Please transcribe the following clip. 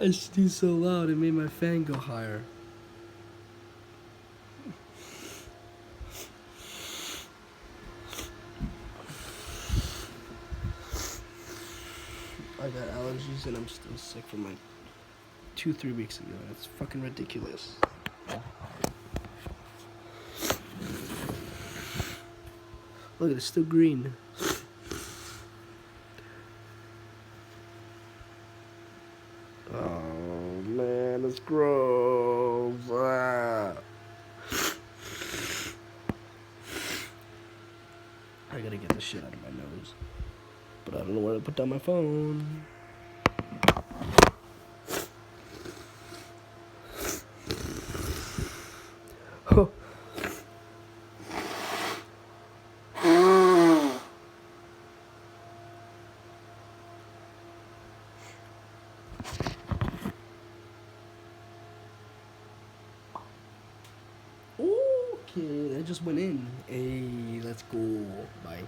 I sneezed so loud it made my fan go higher. I got allergies and I'm still sick from like 2-3 weeks ago. That's fucking ridiculous. Look, it's still green. Oh man, it's gross. Ah. I gotta get the shit out of my nose. But I don't know where to put down my phone. Oh. Okay, that just went in. Hey, let's go. Bye.